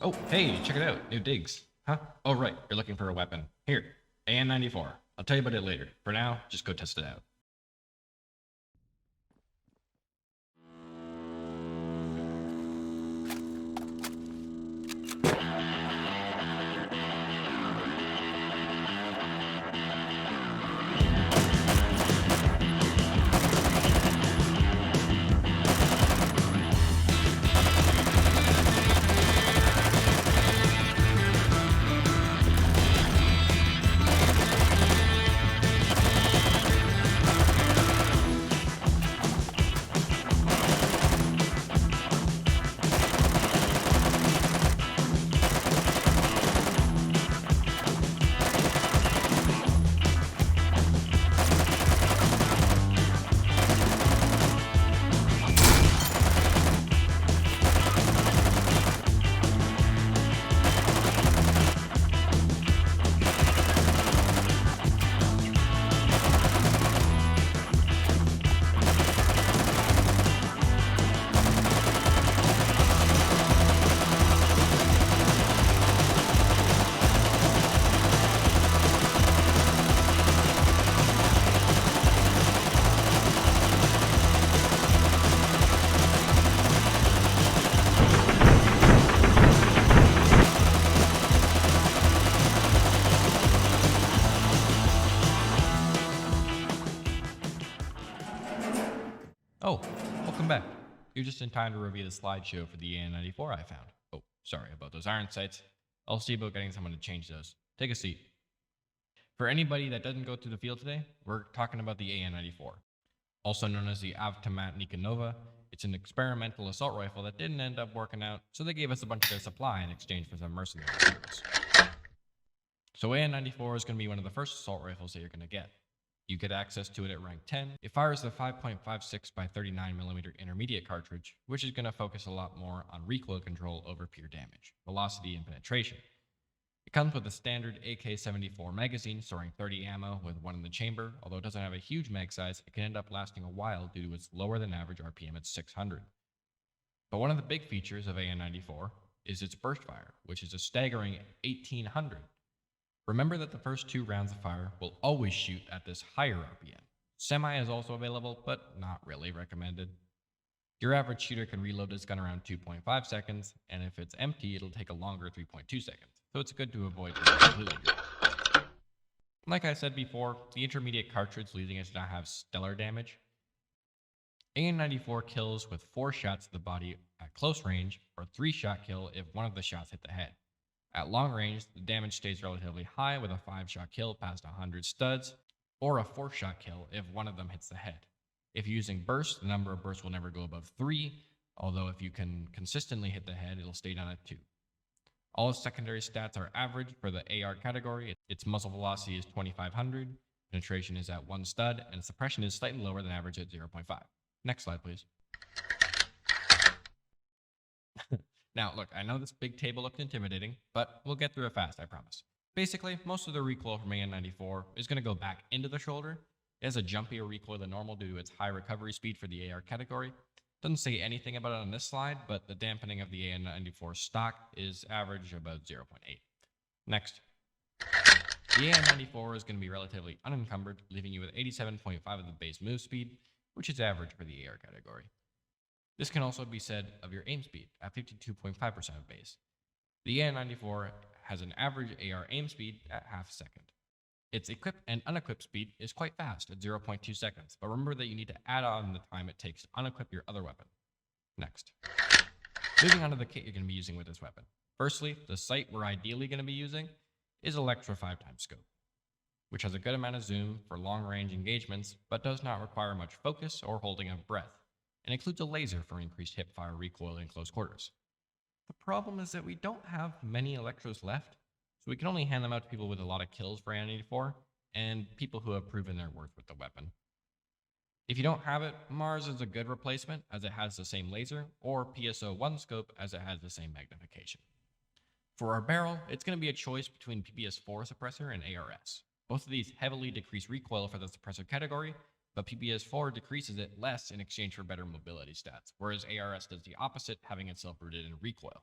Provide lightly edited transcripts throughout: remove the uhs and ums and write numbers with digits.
Oh, hey, check it out. New digs. Huh? Oh, right. You're looking for a weapon. Here, AN-94. I'll tell you about it later. For now, just go test it out. Oh, welcome back. You're just in time to review the slideshow for the AN-94 I found. Oh, sorry about those iron sights. I'll see about getting someone to change those. Take a seat. For anybody that doesn't go to the field today, we're talking about the AN-94. Also known as the Avtomat Nikonova, it's an experimental assault rifle that didn't end up working out, so they gave us a bunch of their supply in exchange for some mercenary service. So AN-94 is going to be one of the first assault rifles that you're going to get. You get access to it at rank 10. It fires the 5.56 by 39mm intermediate cartridge, which is going to focus a lot more on recoil control over pure damage, velocity, and penetration. It comes with a standard AK-74 magazine storing 30 ammo with one in the chamber. Although it doesn't have a huge mag size, it can end up lasting a while due to its lower than average RPM at 600. But one of the big features of AN-94 is its burst fire, which is a staggering 1800. Remember that the first 2 rounds of fire will always shoot at this higher RPM. Semi is also available, but not really recommended. Your average shooter can reload this gun around 2.5 seconds, and if it's empty, it'll take a longer 3.2 seconds, so it's good to avoid being completely dry. Like I said before, the intermediate cartridge leaving it to not have stellar damage. AN-94 kills with 4 shots to the body at close range, or 3-shot kill if one of the shots hit the head. At long range, the damage stays relatively high with a 5-shot kill past 100 studs, or a 4-shot kill if one of them hits the head. If you're using bursts, the number of bursts will never go above 3, although if you can consistently hit the head, it'll stay down at 2. All secondary stats are average for the AR category. Its muzzle velocity is 2500, penetration is at 1 stud, and suppression is slightly lower than average at 0.5. Next slide, please. Now, look, I know this big table looked intimidating, but we'll get through it fast, I promise. Basically, most of the recoil from AN-94 is going to go back into the shoulder. It has a jumpier recoil than normal due to its high recovery speed for the AR category. Doesn't say anything about it on this slide, but the dampening of the AN-94 stock is average about 0.8. Next. The AN-94 is going to be relatively unencumbered, leaving you with 87.5 of the base move speed, which is average for the AR category. This can also be said of your aim speed at 52.5% of base. The AN-94 has an average AR aim speed at half a second. Its equipped and unequipped speed is quite fast at 0.2 seconds, but remember that you need to add on the time it takes to unequip your other weapon. Next. Moving on to the kit you're going to be using with this weapon. Firstly, the sight we're ideally going to be using is Electra 5x scope, which has a good amount of zoom for long-range engagements, but does not require much focus or holding of breath, and includes a laser for increased hip-fire recoil in close quarters. The problem is that we don't have many Electros left, so we can only hand them out to people with a lot of kills for AN-94, and people who have proven their worth with the weapon. If you don't have it, Mars is a good replacement as it has the same laser, or PSO-1 scope as it has the same magnification. For our barrel, it's going to be a choice between PPS-4 suppressor and ARS. Both of these heavily decrease recoil for the suppressor category, but PPS-4 decreases it less in exchange for better mobility stats, whereas ARS does the opposite, having itself rooted in recoil.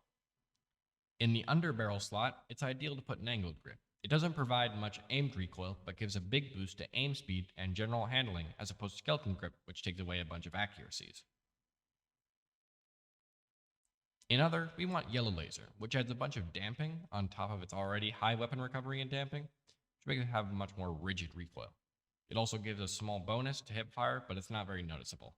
In the underbarrel slot, it's ideal to put an angled grip. It doesn't provide much aimed recoil, but gives a big boost to aim speed and general handling as opposed to skeleton grip, which takes away a bunch of accuracies. In other, we want yellow laser, which adds a bunch of damping on top of its already high weapon recovery and damping, which makes it have a much more rigid recoil. It also gives a small bonus to hip fire, but it's not very noticeable.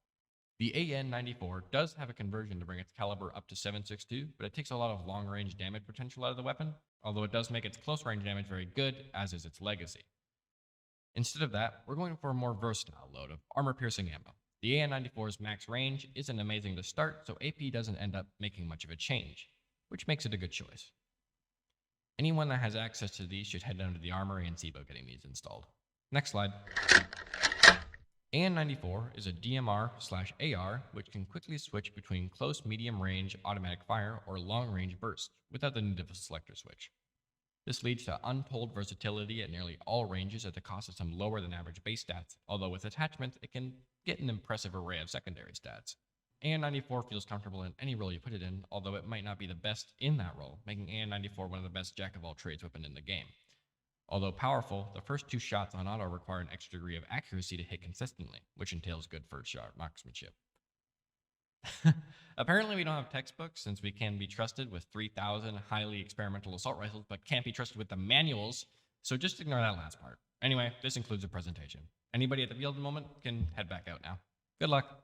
The AN-94 does have a conversion to bring its caliber up to 7.62, but it takes a lot of long-range damage potential out of the weapon, although it does make its close-range damage very good, as is its legacy. Instead of that, we're going for a more versatile load of armor-piercing ammo. The AN-94's max range isn't amazing to start, so AP doesn't end up making much of a change, which makes it a good choice. Anyone that has access to these should head down to the armory and see about getting these installed. Next slide. AN-94 is a DMR/AR which can quickly switch between close medium range automatic fire or long range burst without the need of a selector switch. This leads to untold versatility at nearly all ranges at the cost of some lower than average base stats, although with attachments it can get an impressive array of secondary stats. AN-94 feels comfortable in any role you put it in, although it might not be the best in that role, making AN-94 one of the best jack-of-all-trades weapon in the game. Although powerful, the first 2 shots on auto require an extra degree of accuracy to hit consistently, which entails good first shot marksmanship. Apparently we don't have textbooks, since we can be trusted with 3,000 highly experimental assault rifles, but can't be trusted with the manuals, so just ignore that last part. Anyway, this includes the presentation. Anybody at the field at the moment can head back out now. Good luck.